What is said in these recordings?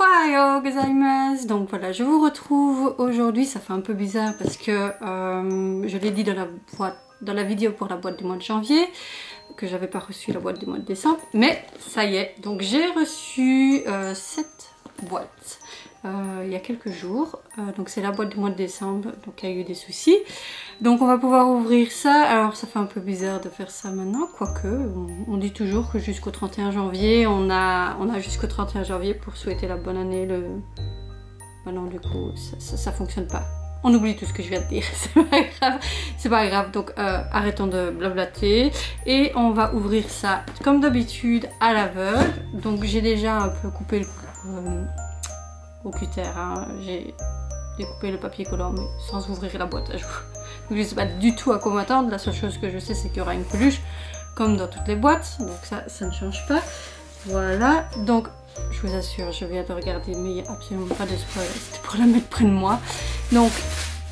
Ohayou gozaimasu. Donc voilà, je vous retrouve aujourd'hui. Ça fait un peu bizarre parce que je l'ai dit dans la vidéo pour la boîte du mois de janvier que j'avais pas reçu la boîte du mois de décembre, mais ça y est, donc j'ai reçu cette boîte il y a quelques jours, donc c'est la boîte du mois de décembre, donc il y a eu des soucis, donc on va pouvoir ouvrir ça. Alors ça fait un peu bizarre de faire ça maintenant, quoique on dit toujours que jusqu'au 31 janvier, on a jusqu'au 31 janvier pour souhaiter la bonne année. Bah non, du coup ça fonctionne pas. On oublie tout ce que je viens de dire, c'est pas grave, donc arrêtons de blablater et on va ouvrir ça comme d'habitude à l'aveugle. Donc j'ai déjà un peu coupé le au cutter, hein. J'ai découpé le papier collant mais sans ouvrir la boîte à jouer. Donc je sais pas du tout à quoi m'attendre, la seule chose que je sais c'est qu'il y aura une peluche comme dans toutes les boîtes, donc ça ne change pas. Voilà, donc je vous assure, je viens de regarder mais il n'y a absolument pas de spoil, c'était pour la mettre près de moi. Donc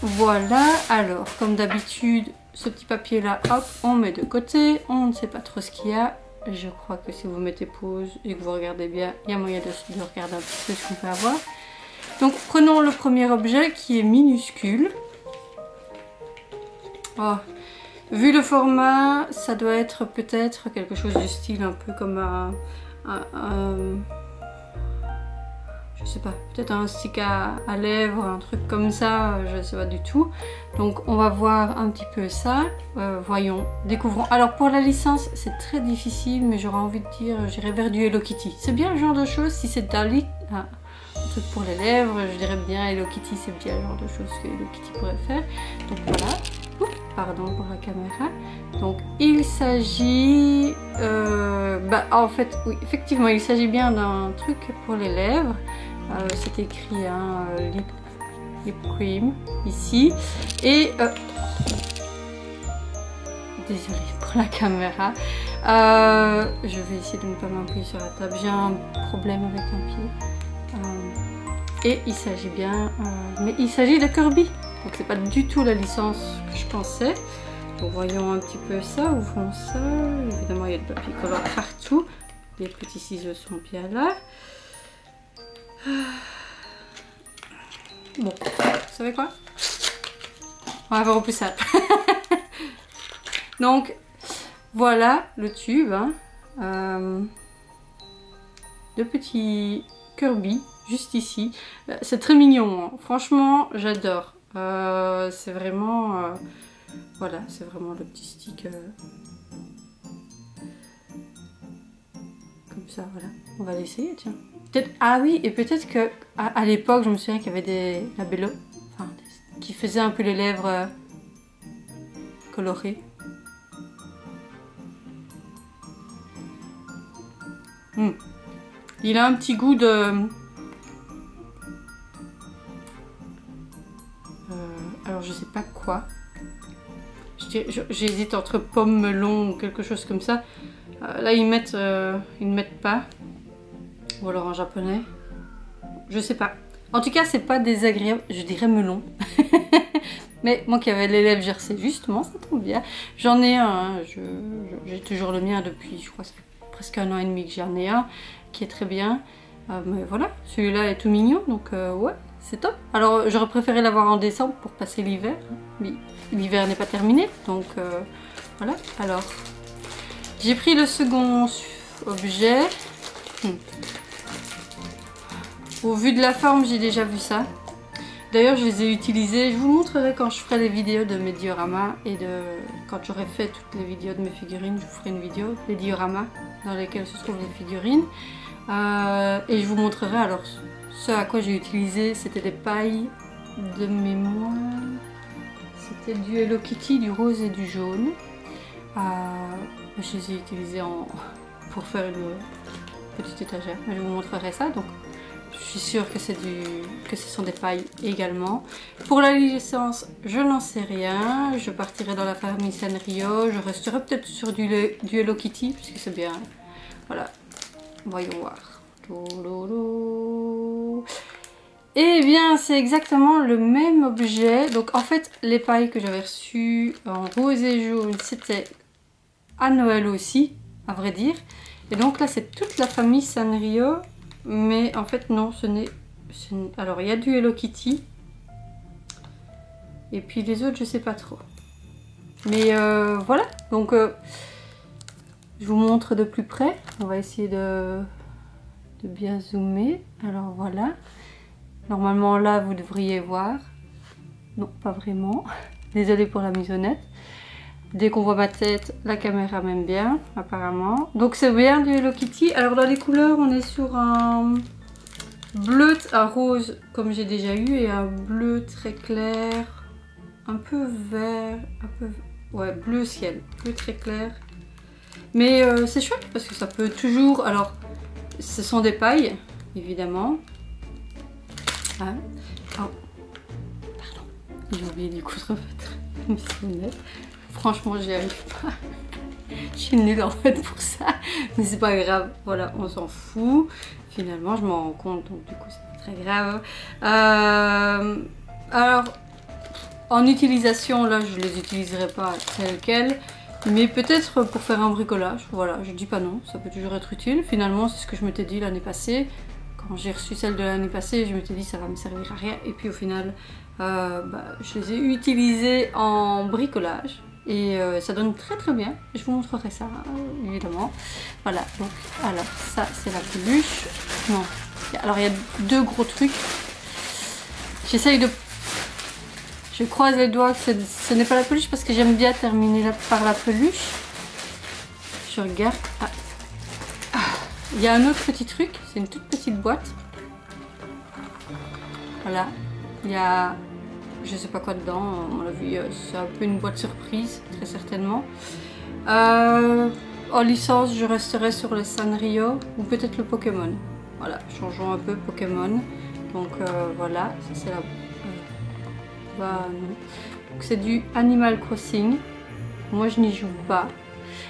voilà, alors comme d'habitude, ce petit papier là, hop, on met de côté, on ne sait pas trop ce qu'il y a. Je crois que si vous mettez pause et que vous regardez bien, il y a moyen de regarder un petit peu ce qu'on peut avoir. Donc prenons le premier objet qui est minuscule. Oh, vu le format, ça doit être peut-être quelque chose du style un peu comme je sais pas, peut-être un stick à lèvres, un truc comme ça, je sais pas du tout. Donc on va voir un petit peu ça, voyons, découvrons. Alors pour la licence c'est très difficile, mais j'aurais envie de dire, j'irai vers du Hello Kitty. C'est bien le genre de choses, si c'est un truc pour les lèvres, je dirais bien Hello Kitty, c'est bien le genre de choses que Hello Kitty pourrait faire. Donc voilà, oups, pardon pour la caméra. Donc il s'agit, en fait, oui, effectivement il s'agit bien d'un truc pour les lèvres. C'est écrit lip cream ici et désolée pour la caméra, je vais essayer de ne pas m'appuyer sur la table, j'ai un problème avec un pied, et il s'agit bien mais il s'agit de Kirby, donc c'est pas du tout la licence que je pensais. Donc voyons un petit peu ça, ouvrons ça, évidemment il y a du papier collant partout, les petits ciseaux sont bien là. Bon, vous savez quoi? On va faire au plus simple. Donc, voilà le tube. Hein. Le petit Kirby, juste ici. C'est très mignon. Hein. Franchement, j'adore. C'est vraiment... voilà, c'est vraiment le petit stick. Comme ça, voilà. On va l'essayer, tiens. Peut-être, ah oui, et peut-être que à l'époque, je me souviens qu'il y avait des labellos, enfin, qui faisaient un peu les lèvres colorées. Il a un petit goût de... alors je sais pas quoi. J'hésite entre pomme, melon ou quelque chose comme ça. Là ils ne mettent pas. Ou alors en japonais. Je sais pas. En tout cas, c'est pas désagréable. Je dirais melon. Mais moi qui avais les lèvres gercées, justement, ça tombe bien. J'en ai un. Hein. J'ai toujours le mien depuis, je crois, ça fait presque 1 an et demi que j'en ai un. Qui est très bien. Mais voilà, celui-là est tout mignon. Donc ouais, c'est top. Alors j'aurais préféré l'avoir en décembre pour passer l'hiver. Mais l'hiver n'est pas terminé. Donc voilà. Alors, j'ai pris le second objet. Au vu de la forme, j'ai déjà vu ça. D'ailleurs, je les ai utilisés. Je vous montrerai quand je ferai les vidéos de mes dioramas et quand j'aurai fait toutes les vidéos de mes figurines, je vous ferai une vidéo des dioramas dans lesquels se trouvent les figurines. Et je vous montrerai alors ce à quoi j'ai utilisé. C'était des pailles de mémoire. C'était du Hello Kitty, du rose et du jaune. Je les ai utilisés pour faire une petite étagère. Mais je vous montrerai ça. Donc, je suis sûre que ce sont des pailles également. Pour la licence, je n'en sais rien. Je partirai dans la famille Sanrio. Je resterai peut-être sur du Hello Kitty, puisque c'est bien. Voilà. Voyons voir. Eh bien, c'est exactement le même objet. Donc, en fait, les pailles que j'avais reçues en rose et jaune, c'était à Noël aussi, à vrai dire. Et donc là, c'est toute la famille Sanrio. mais en fait non, ce n'est... Alors il y a du Hello Kitty. Et puis les autres, je sais pas trop. Mais voilà, donc je vous montre de plus près. On va essayer de bien zoomer. Alors voilà. Normalement là, vous devriez voir. Non, pas vraiment. Désolée pour la maisonnette. Dès qu'on voit ma tête, la caméra m'aime bien, apparemment. Donc c'est bien du Hello Kitty. Alors dans les couleurs, on est sur un bleu, un rose comme j'ai déjà eu, et un bleu très clair, un peu vert, un peu... Ouais, bleu ciel, bleu très clair. Mais c'est chouette parce que ça peut toujours... Alors, ce sont des pailles, évidemment. Ah. Oh. Pardon, j'ai oublié du coup de remettre mes sonnettes. Franchement, j'y arrive pas. Je suis nulle en fait pour ça. Mais c'est pas grave, voilà, on s'en fout. Finalement, je m'en rends compte, donc du coup, c'est pas très grave. Alors, en utilisation, là, je les utiliserai pas telles quelles. Mais peut-être pour faire un bricolage, voilà, je dis pas non, ça peut toujours être utile. Finalement, c'est ce que je m'étais dit l'année passée. Quand j'ai reçu celle de l'année passée, je m'étais dit ça va me servir à rien. Et puis au final, je les ai utilisées en bricolage. Et ça donne très très bien. Je vous montrerai ça, évidemment. Voilà, donc, alors ça c'est la peluche. Non, alors il y a deux gros trucs. J'essaye de... Je croise les doigts que ce n'est pas la peluche parce que j'aime bien terminer par la peluche. Je regarde. Ah. Ah. Il y a un autre petit truc, c'est une toute petite boîte. Voilà, il y a... Je sais pas quoi dedans, à mon avis c'est un peu une boîte surprise, très certainement. En licence, je resterai sur le Sanrio ou peut-être le Pokémon. Voilà, changeons un peu Pokémon. Donc voilà, ça c'est la... Donc c'est du Animal Crossing. Moi je n'y joue pas.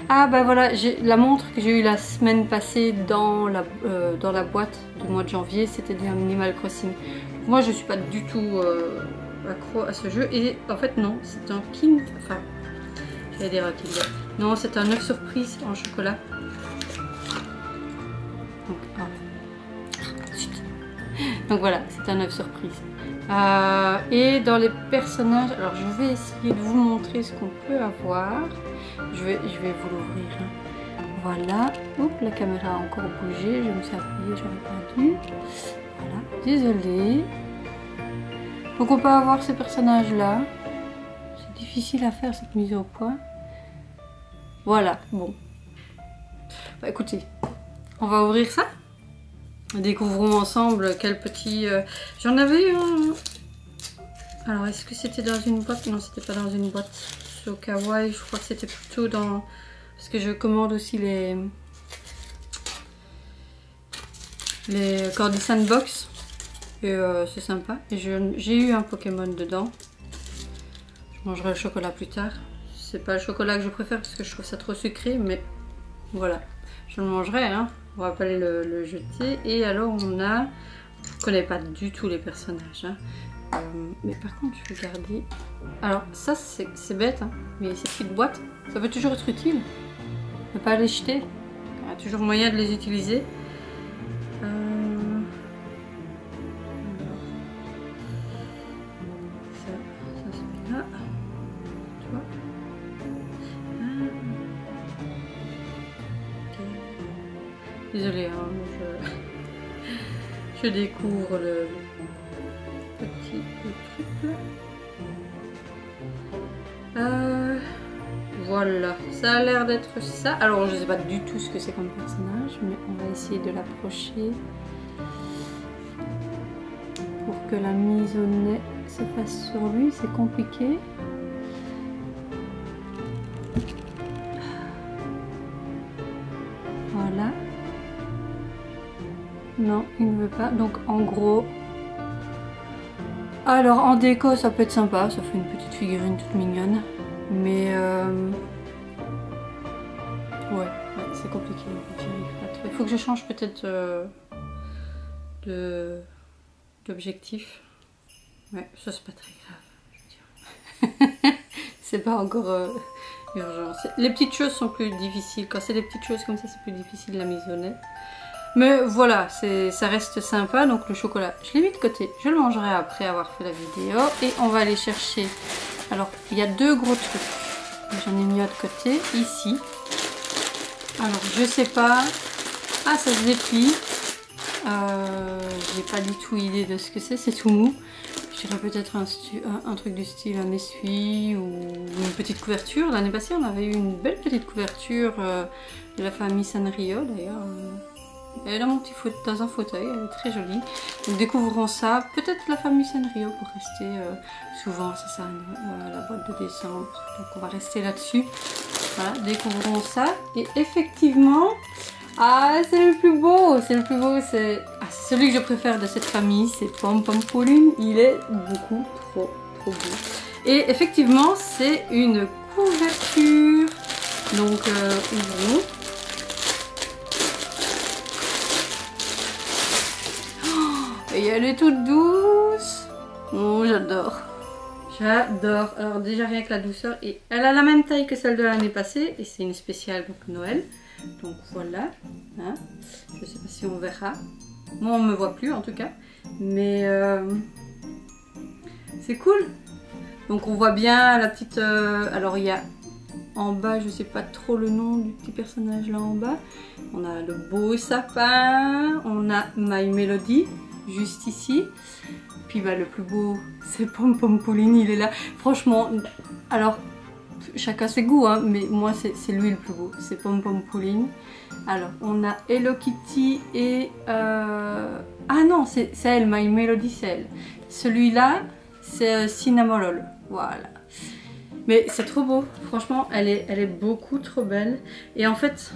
Ah bah voilà, la montre que j'ai eue la semaine passée dans la boîte du mois de janvier, c'était du Animal Crossing. Moi je suis pas du tout accro à ce jeu, et en fait non, c'est un King, enfin j'allais dire un Kinder. Non, c'est un œuf surprise en chocolat. Donc, donc voilà, c'est un œuf surprise. Et dans les personnages, alors je vais essayer de vous montrer ce qu'on peut avoir. Je vais vous l'ouvrir. Hein. Voilà. Oups, la caméra a encore bougé. Je me suis appuyée, j'aurais pas dû. Voilà. Désolée. Donc on peut avoir ces personnages-là. C'est difficile à faire cette mise au point. Voilà. Bon. Bah écoutez, on va ouvrir ça. Découvrons ensemble quel petit... J'en avais un... Alors est-ce que c'était dans une boîte? Non, c'était pas dans une boîte. Au Kawaii, je crois que c'était plutôt dans... Parce que je commande aussi les Cordy Sandbox. Et c'est sympa. Et j'ai eu un Pokémon dedans. Je mangerai le chocolat plus tard. C'est pas le chocolat que je préfère parce que je trouve ça trop sucré, mais voilà. Je le mangerai, hein. On va pas aller le jeter. Et alors on a... Je connais pas du tout les personnages, hein. Mais par contre je vais garder... Alors ça c'est bête, hein, mais ces petites boîtes, ça peut toujours être utile. Ne pas les jeter. Il y a toujours moyen de les utiliser. Ça c'est là. Tu vois. Okay. Désolée, hein, je découvre le petit truc là. Voilà, ça a l'air d'être ça. Alors je sais pas du tout ce que c'est comme personnage, mais on va essayer de l'approcher pour que la mise au nez se fasse sur lui. C'est compliqué. Voilà. Non, il ne veut pas. Donc en gros... Alors en déco ça peut être sympa, ça fait une petite figurine toute mignonne. Mais ouais, c'est compliqué. Il faut que je change peut-être d'objectif. Ouais, ça c'est pas très grave, je veux dire. C'est pas encore urgent. Les petites choses sont plus difficiles. Quand c'est des petites choses comme ça, c'est plus difficile la mise au nez. Mais voilà, ça reste sympa. Donc le chocolat, je l'ai mis de côté. Je le mangerai après avoir fait la vidéo. Et on va aller chercher. Alors, il y a deux gros trucs. J'en ai mis un de côté, ici. Alors, je sais pas. Ah, ça se déplie. J'ai pas du tout idée de ce que c'est tout mou. Je dirais peut-être un truc du style un essuie ou une petite couverture. L'année passée, on avait eu une belle petite couverture de la famille Sanrio d'ailleurs. Elle est dans dans un fauteuil, elle est très jolie. Donc découvrons ça. Peut-être la famille Sanrio pour rester souvent, c'est ça, la boîte de décembre. Donc on va rester là-dessus. Voilà, découvrons ça. Et effectivement, ah, c'est le plus beau, c'est celui que je préfère de cette famille, c'est Pom Pom Pauline. Il est beaucoup trop beau. Et effectivement, c'est une couverture. Donc, ouvrons. Oh, et elle est toute douce. Oh, j'adore. J'adore. Alors déjà rien que la douceur. Et elle a la même taille que celle de l'année passée. Et c'est une spéciale, donc Noël. Donc voilà, hein. Je sais pas si on verra. Moi on me voit plus en tout cas, mais c'est cool. Donc on voit bien la petite. Alors il y a en bas, je sais pas trop le nom du petit personnage là en bas. On a le beau sapin, on a My Melody juste ici. Puis bah le plus beau, c'est Pom Pom Pauline, il est là. Franchement, alors. Chacun ses goûts, hein, mais moi c'est lui le plus beau, c'est Pom Pom Pauline. Alors on a Hello Kitty et ah non, c'est elle, My Melody, c'est elle. Celui-là c'est Cinnamoroll, voilà. Mais c'est trop beau, franchement elle est beaucoup trop belle. Et en fait,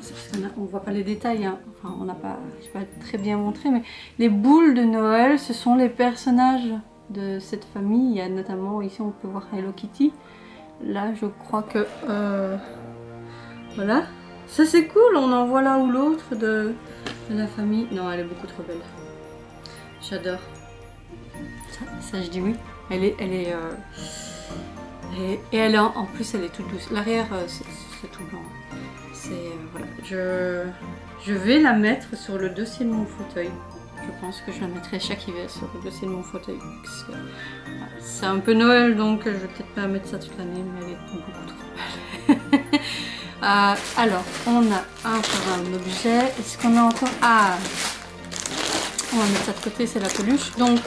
c'est parce qu'on voit pas les détails, hein. Enfin on n'a pas, je sais pas très bien montré, mais les boules de Noël, ce sont les personnages de cette famille. Il y a notamment ici on peut voir Hello Kitty. Là, je crois que... voilà. Ça, c'est cool. On en voit là ou l'autre de la famille. Non, elle est beaucoup trop belle. J'adore. Ça, je dis oui. Et elle est en plus, elle est toute douce. L'arrière, c'est tout blanc. C'est... voilà. Je vais la mettre sur le dossier de mon fauteuil. Je pense que je la mettrai chaque hiver sur le dossier de mon fauteuil. C'est un peu Noël, donc je vais peut-être pas mettre ça toute l'année, mais elle est beaucoup trop belle. Alors, on a encore un objet. Est-ce qu'on a encore... Ah, on va mettre ça de côté, c'est la peluche. Donc,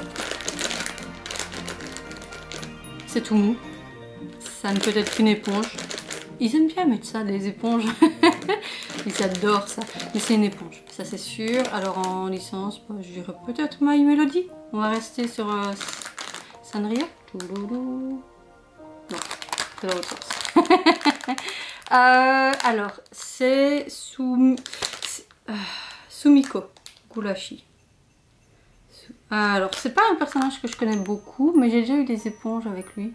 c'est tout mou. Ça ne peut être qu'une éponge. Ils aiment bien mettre ça, les éponges. Ils adorent ça. Mais c'est une éponge, ça c'est sûr. Alors en licence, bah, je dirais peut-être My Melody. On va rester sur Sanrio. Non, c'est dans l'autre sens. Alors, c'est Sumiko Gulashi. Alors, c'est pas un personnage que je connais beaucoup, mais j'ai déjà eu des éponges avec lui.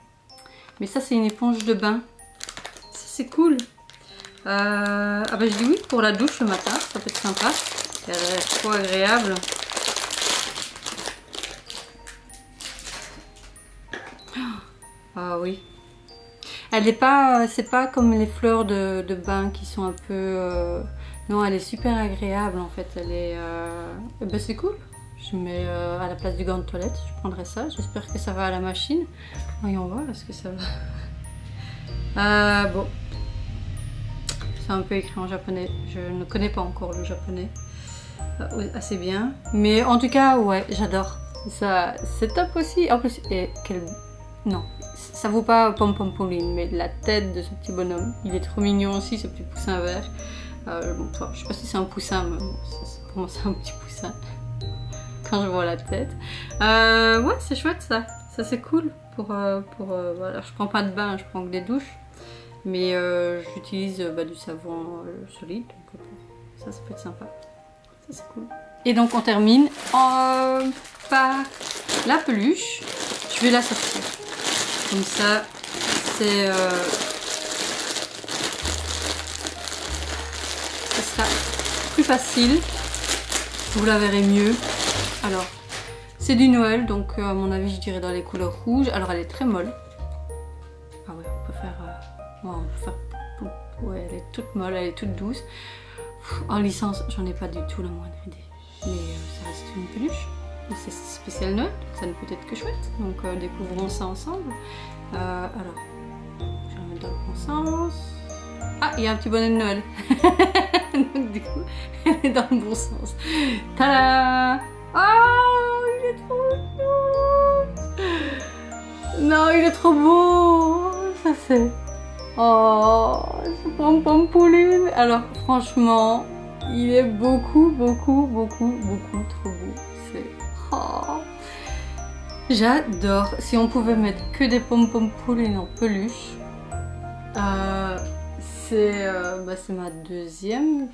Mais ça, c'est une éponge de bain. Ça, c'est cool. Ah bah je dis oui pour la douche le matin, ça peut être sympa. Elle a l'air trop agréable. Ah oui. Elle n'est pas, c'est pas comme les fleurs de bain qui sont un peu... Non, elle est super agréable en fait. Elle est... ben c'est cool. Je mets à la place du gant de toilette, je prendrai ça. J'espère que ça va à la machine. Voyons voir, est-ce que ça va. Bon. C'est un peu écrit en japonais. Je ne connais pas encore le japonais assez bien. Mais en tout cas, ouais, j'adore. Ça, c'est top aussi. En plus, et quel... Non, ça vaut pas Pom Pom Pauline, mais la tête de ce petit bonhomme. Il est trop mignon aussi, ce petit poussin vert. Bon, je sais pas si c'est un poussin, mais bon, pour moi c'est un petit poussin. Quand je vois la tête. Ouais, c'est chouette ça. Ça c'est cool. Voilà, je prends pas de bain, je prends que des douches. Mais j'utilise du savon solide. Donc ça peut être sympa. Ça c'est cool. Et donc on termine par la peluche. Je vais la sortir. Comme ça, c'est... ça sera plus facile. Vous la verrez mieux. Alors, c'est du Noël, donc à mon avis, je dirais dans les couleurs rouges. Alors, elle est très molle. Ah ouais, on peut faire... ouais, elle est toute molle, elle est toute douce. En licence, j'en ai pas du tout la moindre idée. Mais ça reste une peluche. C'est spécial Noël, ça ne peut être que chouette. Donc découvrons ça ensemble. Alors, je vais la mettre dans le bon sens. Ah, il y a un petit bonnet de Noël. Donc du coup, elle est dans le bon sens. Tada! Oh, il est trop beau! Non, il est trop beau! Ça c'est... Oh, ce Pompouline! Alors franchement, il est beaucoup trop beau. C'est... Oh. J'adore. Si on pouvait mettre que des Pompouline en peluche, c'est ma deuxième.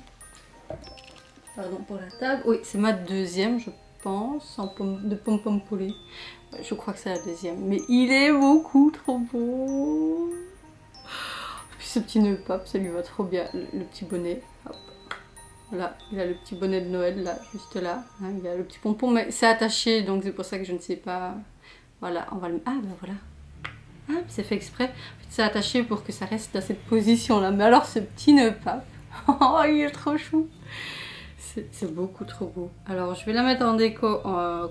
Pardon pour la table. Oui, c'est ma deuxième, je pense, de Pompouline. Je crois que c'est la deuxième. Mais il est beaucoup trop beau. Puis ce petit nœud pape, ça lui va trop bien. Le petit bonnet. Hop. Voilà, il a le petit bonnet de Noël là, juste là. Hein, il a le petit pompon, mais c'est attaché, donc c'est pour ça que je ne sais pas. Voilà, on va le... Ah ben voilà. Ah, c'est fait exprès. En fait, c'est attaché pour que ça reste dans cette position là. Mais alors ce petit nœud pape, oh, il est trop chou. C'est beaucoup trop beau. Alors je vais la mettre en déco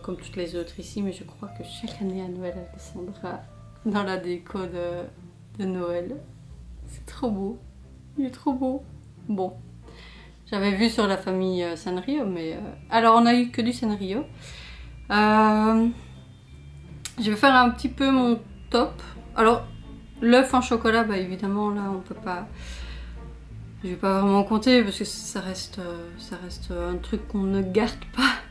comme toutes les autres ici, mais je crois que chaque année à Noël elle descendra dans la déco de Noël. C'est trop beau. Il est trop beau. Bon. J'avais vu sur la famille Sanrio, mais... Alors on a eu que du Sanrio. Je vais faire un petit peu mon top. Alors l'œuf en chocolat, bah évidemment là on peut pas... Je vais pas vraiment compter parce que ça reste un truc qu'on ne garde pas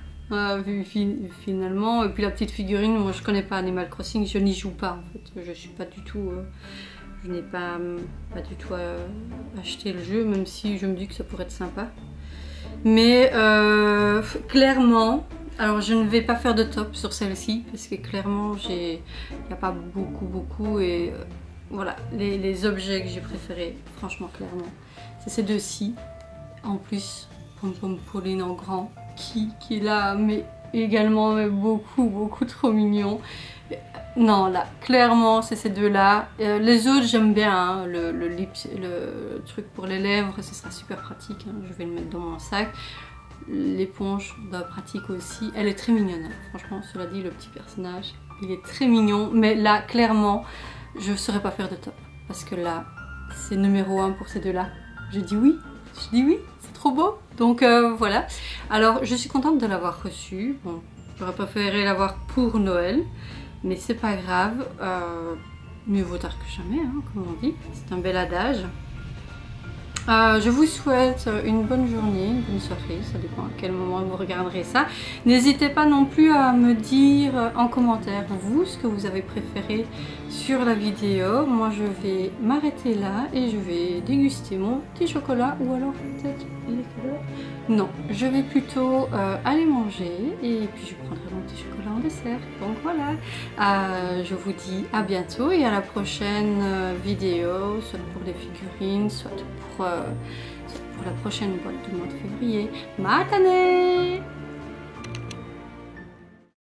finalement. Et puis la petite figurine, moi je connais pas Animal Crossing, je n'y joue pas en fait. Je suis pas du tout... je n'ai pas du tout acheté le jeu, même si je me dis que ça pourrait être sympa. Mais clairement, alors je ne vais pas faire de top sur celle-ci parce que clairement il n'y a pas beaucoup et voilà, les objets que j'ai préférés, franchement clairement, c'est ces deux-ci. En plus, Pompouline en grand qui est là, mais également mais beaucoup trop mignon. Non, là, clairement, c'est ces deux-là. Les autres, j'aime bien. Hein. Le truc pour les lèvres, ce sera super pratique. Hein. Je vais le mettre dans mon sac. L'éponge, pratique aussi. Elle est très mignonne. Hein. Franchement, cela dit, le petit personnage, il est très mignon. Mais là, clairement, je ne saurais pas faire de top. Parce que là, c'est numéro 1 pour ces deux-là. Je dis oui. C'est trop beau. Donc, voilà. Alors, je suis contente de l'avoir reçu. Bon, j'aurais préféré l'avoir pour Noël. Mais c'est pas grave, mieux vaut tard que jamais, hein, comme on dit. C'est un bel adage. Je vous souhaite une bonne journée, une bonne soirée, ça dépend à quel moment vous regarderez ça. N'hésitez pas non plus à me dire en commentaire, vous, ce que vous avez préféré sur la vidéo. Moi, je vais m'arrêter là et je vais déguster mon petit chocolat, ou alors peut-être les couleurs. Non, je vais plutôt aller manger et puis je prendrai mon petit chocolat en dessert. Donc voilà, je vous dis à bientôt et à la prochaine vidéo, soit pour des figurines, soit pour la prochaine boîte du mois de février. Matane!